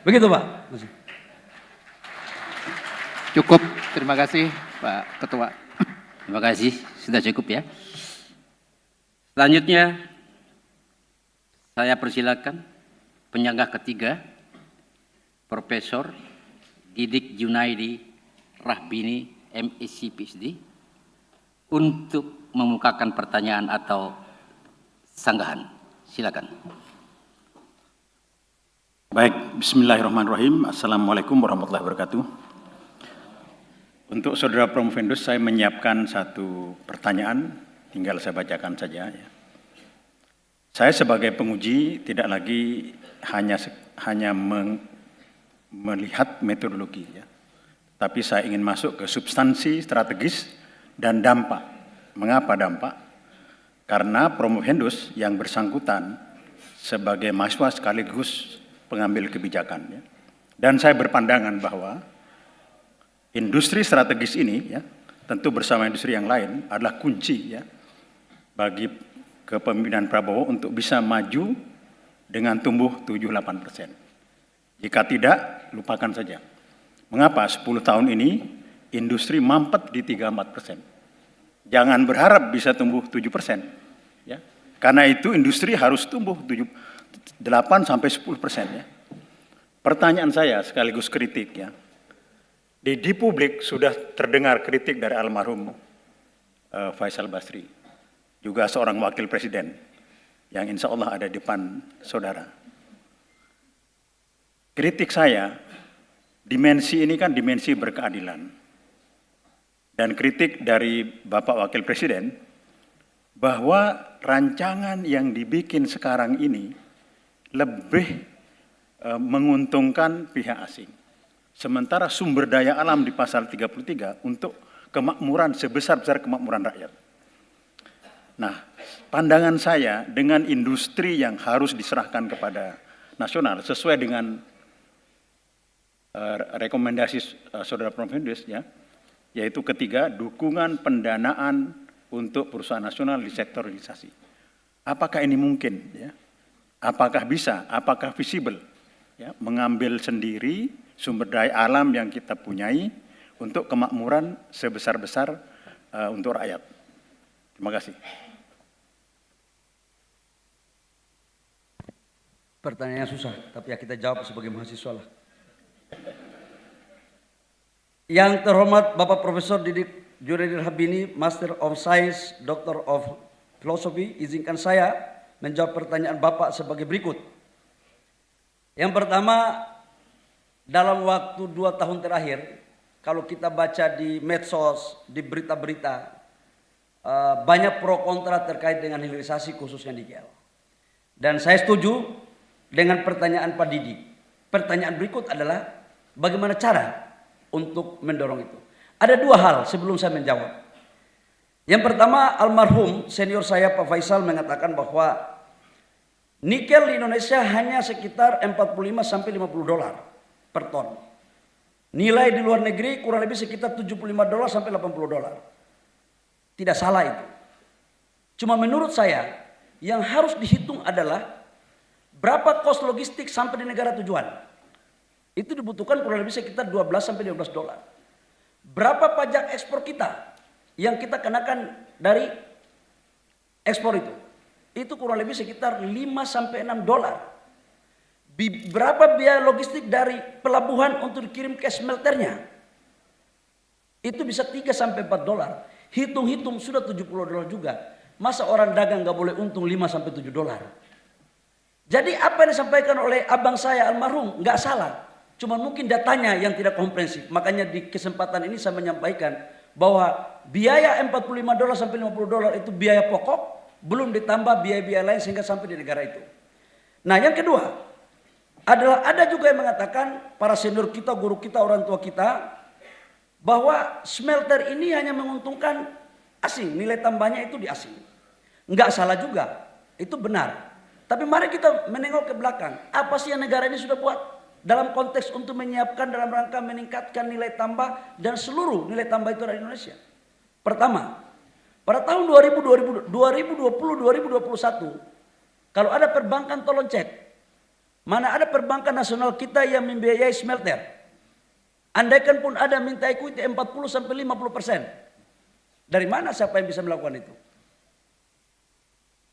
Begitu Pak. Cukup, terima kasih Pak Ketua. Terima kasih, sudah cukup ya. Selanjutnya, saya persilakan penyanggah ketiga, Profesor Didik Junaidi Rahbini, MSc PhD, untuk memukakan pertanyaan atau sanggahan. Silakan. Baik, bismillahirrahmanirrahim. Assalamualaikum warahmatullahi wabarakatuh. Untuk saudara Promovendus, saya menyiapkan satu pertanyaan, tinggal saya bacakan saja. Ya. Saya sebagai penguji tidak lagi hanya melihat metodologi, ya. Tapi saya ingin masuk ke substansi strategis dan dampak. Mengapa dampak? Karena Promovendus yang bersangkutan sebagai mahasiswa sekaligus pengambil kebijakan. Ya. Dan saya berpandangan bahwa industri strategis ini, ya, tentu bersama industri yang lain, adalah kunci, ya, bagi kepemimpinan Prabowo untuk bisa maju dengan tumbuh 7-8%. Jika tidak, lupakan saja. Mengapa 10 tahun ini industri mampet di 3-4%? Jangan berharap bisa tumbuh 7%. Ya. Karena itu industri harus tumbuh 8-10%. Ya. Pertanyaan saya sekaligus kritik, ya. Di publik sudah terdengar kritik dari almarhum Faisal Basri, juga seorang wakil presiden yang insya Allah ada di depan saudara. Kritik saya, dimensi ini kan dimensi berkeadilan. Dan kritik dari Bapak Wakil Presiden, bahwa rancangan yang dibikin sekarang ini lebih menguntungkan pihak asing. Sementara sumber daya alam di pasal 33 untuk kemakmuran sebesar-besar kemakmuran rakyat. Nah, pandangan saya dengan industri yang harus diserahkan kepada nasional sesuai dengan rekomendasi saudara Promovendus, ya, yaitu ketiga, dukungan pendanaan untuk perusahaan nasional di sektor hilirisasi. Apakah ini mungkin? Ya? Apakah bisa? Apakah visible? Ya, mengambil sendiri sumber daya alam yang kita punyai untuk kemakmuran sebesar-besar untuk rakyat. Terima kasih. Pertanyaannya susah, tapi ya kita jawab sebagai mahasiswa lah. Yang terhormat Bapak Profesor Didik Junaidi Rahbini, Master of Science, Doctor of Philosophy, izinkan saya menjawab pertanyaan Bapak sebagai berikut. Yang pertama, dalam waktu 2 tahun terakhir, kalau kita baca di medsos, di berita-berita, banyak pro kontra terkait dengan hilirisasi khususnya nikel. Dan saya setuju dengan pertanyaan Pak Didik. Pertanyaan berikut adalah bagaimana cara untuk mendorong itu. Ada 2 hal sebelum saya menjawab. Yang pertama, almarhum senior saya Pak Faisal mengatakan bahwa nikel di Indonesia hanya sekitar 45-50 dolar per ton. Nilai di luar negeri kurang lebih sekitar 75 dolar sampai 80 dolar. Tidak salah itu. Cuma menurut saya yang harus dihitung adalah berapa kos logistik sampai di negara tujuan. Itu dibutuhkan kurang lebih sekitar 12 sampai 15 dolar. Berapa pajak ekspor kita yang kita kenakan dari ekspor itu? Itu kurang lebih sekitar 5 sampai 6 dolar. Berapa biaya logistik dari pelabuhan untuk dikirim ke smelternya? Itu bisa 3 sampai 4 dolar. Hitung-hitung sudah 70 dolar juga. Masa orang dagang nggak boleh untung 5 sampai 7 dolar? Jadi apa yang disampaikan oleh abang saya almarhum nggak salah. Cuma mungkin datanya yang tidak komprehensif. Makanya di kesempatan ini saya menyampaikan bahwa biaya 45 dolar sampai 50 dolar itu biaya pokok, belum ditambah biaya-biaya lain sehingga sampai di negara itu. Nah, yang kedua adalah ada juga yang mengatakan para senior kita, guru kita, orang tua kita, bahwa smelter ini hanya menguntungkan asing, nilai tambahnya itu di asing. Enggak salah juga, itu benar. Tapi mari kita menengok ke belakang, apa sih yang negara ini sudah buat dalam konteks untuk menyiapkan dalam rangka meningkatkan nilai tambah dan seluruh nilai tambah itu dari Indonesia. Pertama, pada tahun 2020-2021, kalau ada perbankan tolong cek. Mana ada perbankan nasional kita yang membiayai smelter. Andaikan pun ada minta equity 40-50%. Dari mana siapa yang bisa melakukan itu?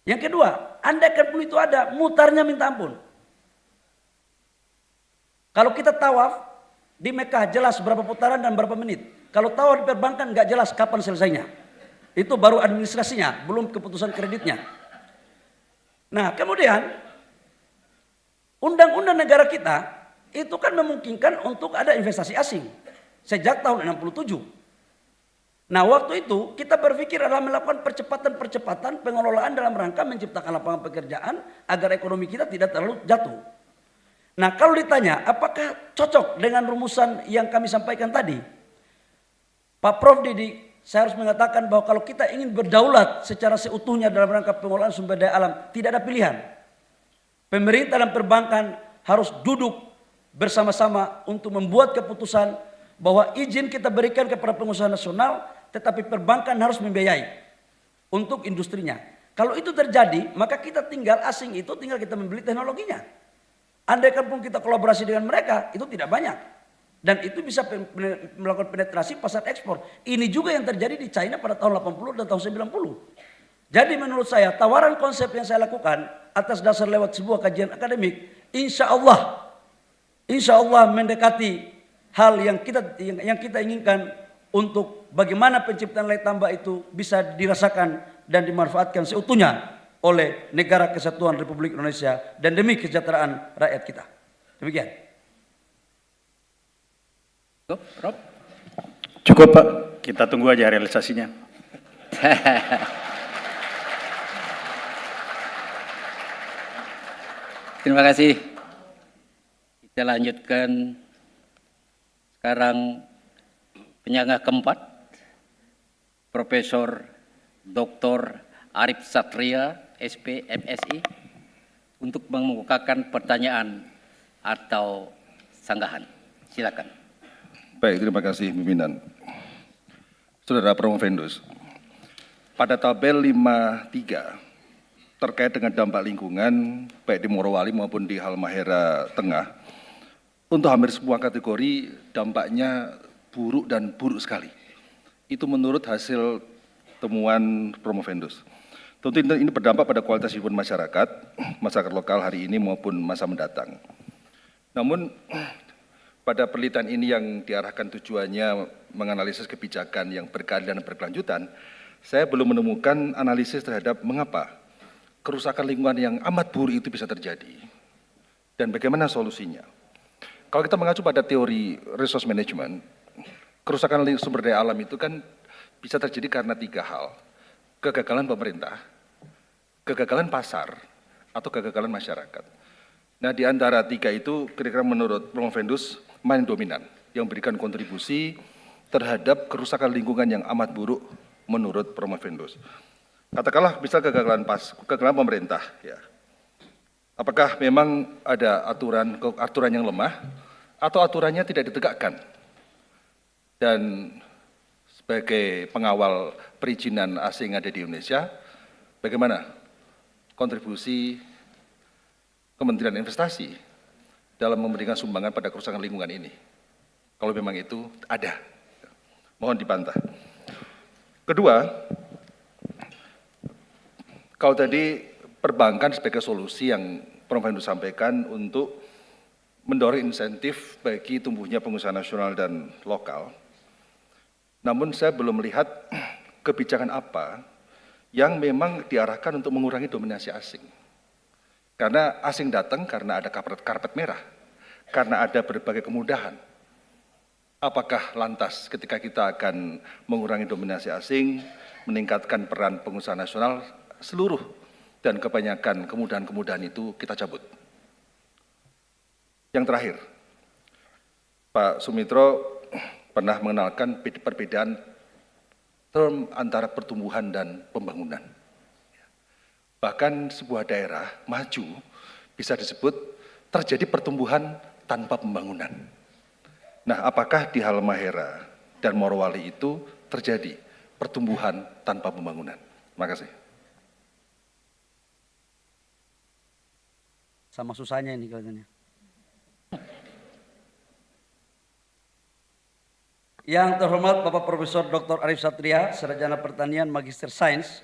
Yang kedua, andaikan pun itu ada, mutarnya minta ampun. Kalau kita tawaf di Mekah jelas berapa putaran dan berapa menit. Kalau tawaf di perbankan nggak jelas kapan selesainya. Itu baru administrasinya, belum keputusan kreditnya. Nah, kemudian undang-undang negara kita itu kan memungkinkan untuk ada investasi asing sejak tahun 67. Nah, waktu itu kita berpikir adalah melakukan percepatan-percepatan pengelolaan dalam rangka menciptakan lapangan pekerjaan agar ekonomi kita tidak terlalu jatuh. Nah, kalau ditanya apakah cocok dengan rumusan yang kami sampaikan tadi, Pak Prof Didik, saya harus mengatakan bahwa kalau kita ingin berdaulat secara seutuhnya dalam rangka pengelolaan sumber daya alam, tidak ada pilihan. Pemerintah dan perbankan harus duduk bersama-sama untuk membuat keputusan bahwa izin kita berikan kepada pengusaha nasional, tetapi perbankan harus membiayai untuk industrinya. Kalau itu terjadi, maka kita tinggal asing itu tinggal kita membeli teknologinya. Andaikan pun kita kolaborasi dengan mereka, itu tidak banyak. Dan itu bisa melakukan penetrasi pasar ekspor. Ini juga yang terjadi di China pada tahun 80 dan tahun 90. Jadi menurut saya tawaran konsep yang saya lakukan atas dasar lewat sebuah kajian akademik, insya Allah mendekati hal yang kita inginkan untuk bagaimana penciptaan nilai tambah itu bisa dirasakan dan dimanfaatkan seutuhnya oleh Negara Kesatuan Republik Indonesia dan demi kesejahteraan rakyat kita. Demikian. Rob? Cukup Pak, kita tunggu aja realisasinya. Terima kasih. Kita lanjutkan sekarang penyangga keempat, Profesor Dr. Arif Satria, SP, MSI, untuk mengemukakan pertanyaan atau sanggahan. Silakan. Baik, terima kasih pimpinan. Saudara Promovendus, pada tabel 53 terkait dengan dampak lingkungan baik di Morowali maupun di Halmahera Tengah, untuk hampir semua kategori dampaknya buruk dan buruk sekali. Itu menurut hasil temuan Promovendus. Tentu ini berdampak pada kualitas hidup masyarakat lokal hari ini maupun masa mendatang. Namun pada penelitian ini yang diarahkan tujuannya menganalisis kebijakan yang berkeadilan dan berkelanjutan, saya belum menemukan analisis terhadap mengapa kerusakan lingkungan yang amat buruk itu bisa terjadi dan bagaimana solusinya. Kalau kita mengacu pada teori resource management, kerusakan sumber daya alam itu kan bisa terjadi karena 3 hal. Kegagalan pemerintah, kegagalan pasar, atau kegagalan masyarakat. Nah, di antara 3 itu kira-kira menurut Promovendus mana yang dominan yang memberikan kontribusi terhadap kerusakan lingkungan yang amat buruk menurut Promovendus. Katakanlah misal kegagalan pemerintah, ya. Apakah memang ada aturan yang lemah atau aturannya tidak ditegakkan? Dan sebagai pengawal perizinan asing ada di Indonesia, bagaimana kontribusi Kementerian Investasi dalam memberikan sumbangan pada kerusakan lingkungan ini? Kalau memang itu ada, mohon dibantah. Kedua, kalau tadi perbankan sebagai solusi yang Promovendus sampaikan untuk mendorong insentif bagi tumbuhnya pengusaha nasional dan lokal. Namun saya belum melihat kebijakan apa yang memang diarahkan untuk mengurangi dominasi asing. Karena asing datang karena ada karpet merah, karena ada berbagai kemudahan. Apakah lantas ketika kita akan mengurangi dominasi asing, meningkatkan peran pengusaha nasional, seluruh dan kebanyakan kemudahan-kemudahan itu kita cabut? Yang terakhir, Pak Sumitro pernah mengenalkan perbedaan term antara pertumbuhan dan pembangunan. Bahkan sebuah daerah maju bisa disebut terjadi pertumbuhan tanpa pembangunan. Nah, apakah di Halmahera dan Morowali itu terjadi pertumbuhan tanpa pembangunan? Terima kasih. Sama susahnya ini kelihatannya. Yang terhormat Bapak Profesor Dr. Arif Satria, Sarjana Pertanian Magister Sains,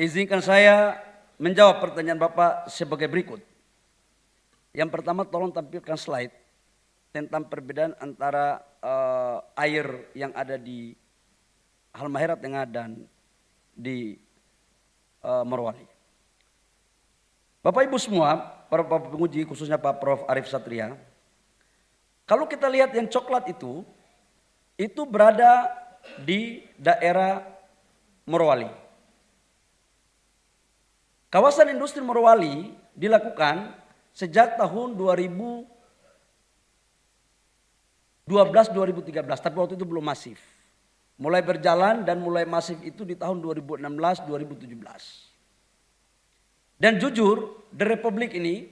izinkan saya menjawab pertanyaan Bapak sebagai berikut. Yang pertama, tolong tampilkan slide tentang perbedaan antara air yang ada di Halmahera Tengah dan di Morowali. Bapak Ibu semua, para Bapak penguji, khususnya Pak Prof. Arif Satria, kalau kita lihat yang coklat itu berada di daerah Morowali. Kawasan industri Morowali dilakukan sejak tahun 2012-2013, tapi waktu itu belum masif. Mulai berjalan dan mulai masif itu di tahun 2016-2017. Dan jujur, di Republik ini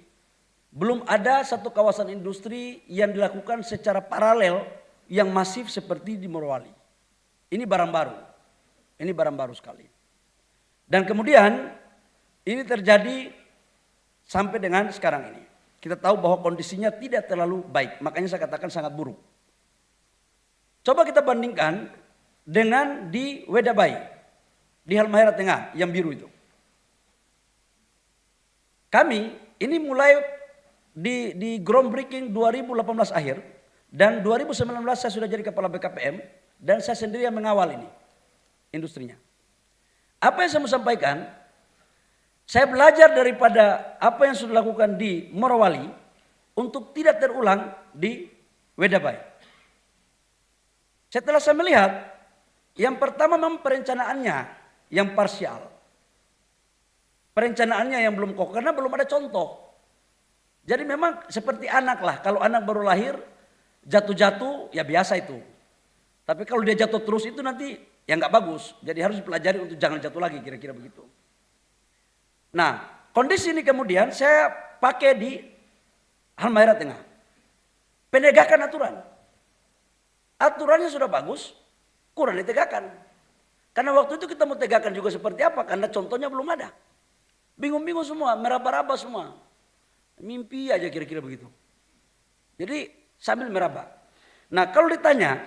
belum ada satu kawasan industri yang dilakukan secara paralel yang masif seperti di Morowali. Ini barang baru. Ini barang baru sekali. Dan kemudian ini terjadi sampai dengan sekarang ini. Kita tahu bahwa kondisinya tidak terlalu baik. Makanya saya katakan sangat buruk. Coba kita bandingkan dengan di Wedabai, di Halmahera Tengah yang biru itu. Kami ini mulai di groundbreaking 2018 akhir dan 2019 saya sudah jadi kepala BKPM dan saya sendiri yang mengawal ini industrinya. Apa yang saya mau sampaikan, saya belajar daripada apa yang sudah dilakukan di Morowali untuk tidak terulang di Wedabai. Setelah saya melihat, yang pertama memang perencanaannya yang parsial. Perencanaannya yang belum kokoh karena belum ada contoh. Jadi memang seperti anak lah, kalau anak baru lahir jatuh-jatuh ya biasa itu. Tapi kalau dia jatuh terus itu nanti ya nggak bagus. Jadi harus dipelajari untuk jangan jatuh lagi, kira-kira begitu. Nah, kondisi ini kemudian saya pakai di Halmahera Tengah. Penegakan aturan. Aturannya sudah bagus, kurang ditegakkan. Karena waktu itu kita mau tegakkan juga seperti apa? Karena contohnya belum ada. Bingung-bingung semua, meraba-raba semua. Mimpi aja kira-kira begitu. Jadi sambil meraba. Nah kalau ditanya,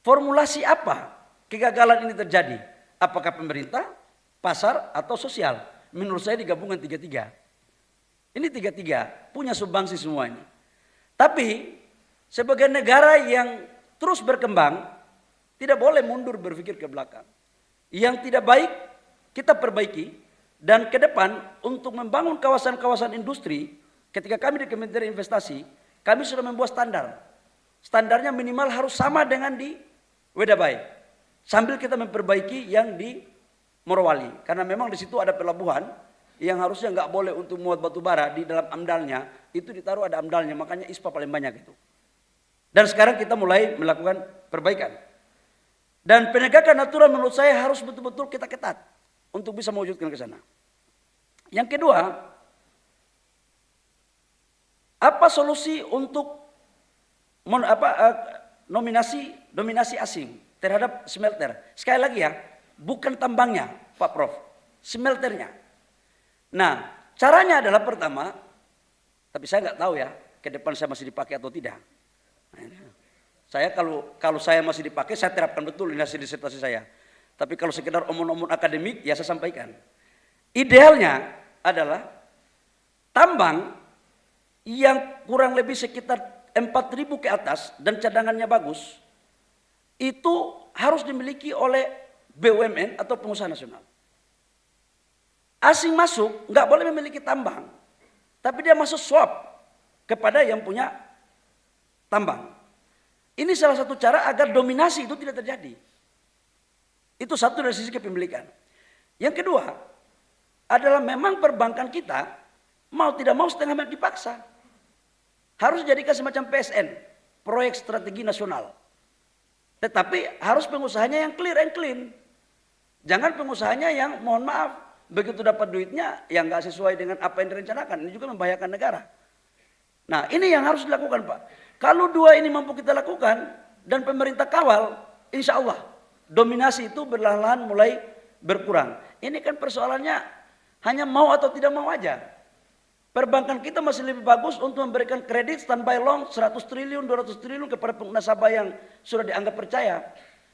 formulasi apa kegagalan ini terjadi? Apakah pemerintah, pasar, atau sosial? Menurut saya digabungkan tiga-tiga. Ini tiga-tiga punya sumbangsi semua ini. Tapi sebagai negara yang terus berkembang, tidak boleh mundur berpikir ke belakang. Yang tidak baik kita perbaiki. Dan ke depan untuk membangun kawasan-kawasan industri, ketika kami di Kementerian Investasi, kami sudah membuat standar. Standarnya minimal harus sama dengan di Wedabai. Sambil kita memperbaiki yang di Morowali. Karena memang di situ ada pelabuhan yang harusnya nggak boleh untuk muat batu bara di dalam amdalnya. Itu ditaruh ada amdalnya, makanya ISPA paling banyak itu. Dan sekarang kita mulai melakukan perbaikan. Dan penegakan aturan menurut saya harus betul-betul kita ketat untuk bisa mewujudkan ke sana. Yang kedua, apa solusi untuk dominasi asing terhadap smelter? Sekali lagi ya, bukan tambangnya Pak Prof, smelternya. Nah, caranya adalah pertama, tapi saya nggak tahu ya, ke depan saya masih dipakai atau tidak. Saya kalau saya masih dipakai, saya terapkan betul ini hasil disertasi saya. Tapi kalau sekedar omong-omong akademik, ya saya sampaikan. Idealnya adalah tambang yang kurang lebih sekitar 4.000 ke atas dan cadangannya bagus, itu harus dimiliki oleh BUMN atau pengusaha nasional. Asing masuk nggak boleh memiliki tambang, tapi dia masuk swap kepada yang punya tambang. Ini salah satu cara agar dominasi itu tidak terjadi. Itu satu dari sisi kepemilikan. Yang kedua adalah memang perbankan kita mau tidak mau setengah dipaksa. Harus dijadikan semacam PSN, proyek strategi nasional. Tetapi harus pengusahanya yang clear and clean. Jangan pengusahanya yang mohon maaf, begitu dapat duitnya yang nggak sesuai dengan apa yang direncanakan. Ini juga membahayakan negara. Nah ini yang harus dilakukan Pak. Kalau dua ini mampu kita lakukan dan pemerintah kawal, insya Allah dominasi itu perlahan-lahan mulai berkurang. Ini kan persoalannya hanya mau atau tidak mau aja. perbankan kita masih lebih bagus untuk memberikan kredit standby loan 100 triliun, 200 triliun kepada nasabah yang sudah dianggap percaya.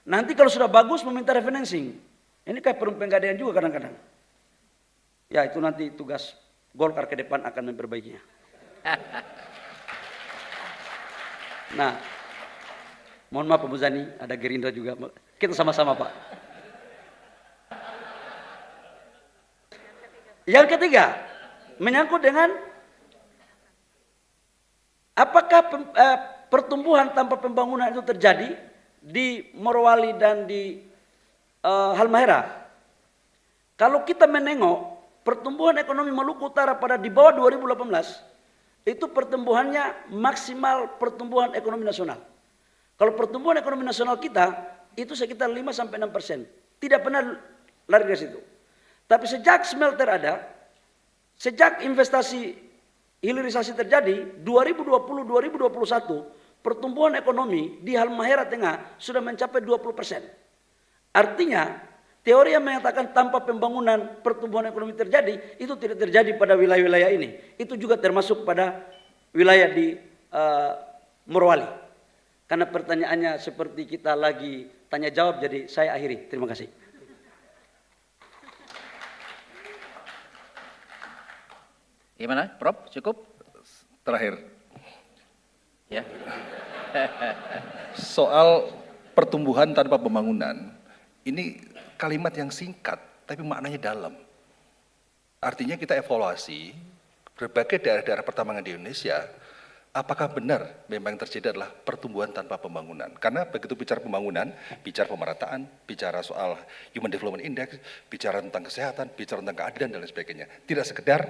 Nanti kalau sudah bagus meminta refinancing. Ini kayak penggadaian juga kadang-kadang. Ya itu nanti tugas Golkar ke depan akan memperbaikinya. Nah, mohon maaf Pak Muzani, ada Gerindra juga. Kita sama-sama Pak. Yang ketiga, menyangkut dengan apakah pertumbuhan tanpa pembangunan itu terjadi di Morowali dan di Halmahera. Kalau kita menengok pertumbuhan ekonomi Maluku Utara pada di bawah 2018, itu pertumbuhannya maksimal pertumbuhan ekonomi nasional. Kalau pertumbuhan ekonomi nasional kita itu sekitar 5-6%. Tidak pernah lari dari situ. Tapi sejak smelter ada, sejak investasi hilirisasi terjadi, 2020-2021, pertumbuhan ekonomi di Halmahera Tengah sudah mencapai 20%. Artinya, teori yang mengatakan tanpa pembangunan pertumbuhan ekonomi terjadi, itu tidak terjadi pada wilayah-wilayah ini. Itu juga termasuk pada wilayah di Morowali. Karena pertanyaannya seperti kita lagi tanya jawab, jadi saya akhiri. Terima kasih. Gimana, Prof? Cukup? Terakhir, Ya. soal pertumbuhan tanpa pembangunan, ini kalimat yang singkat, tapi maknanya dalam. Artinya kita evaluasi berbagai daerah-daerah pertambangan di Indonesia, apakah benar memang yang terjadi adalah pertumbuhan tanpa pembangunan? Karena begitu bicara pembangunan, bicara pemerataan, bicara soal Human Development Index, bicara tentang kesehatan, bicara tentang keadilan dan lain sebagainya. Tidak sekedar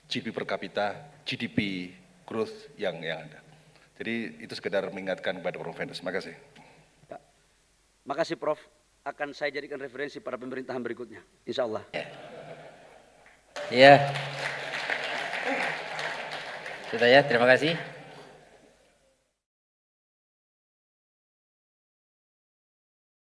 GDP per kapita, GDP growth yang ada. Jadi itu sekedar mengingatkan kepada Prof. Fendus. Terima kasih. Makasih Prof. Akan saya jadikan referensi pada pemerintahan berikutnya. Insya Allah. Ya. Sudah ya, terima kasih.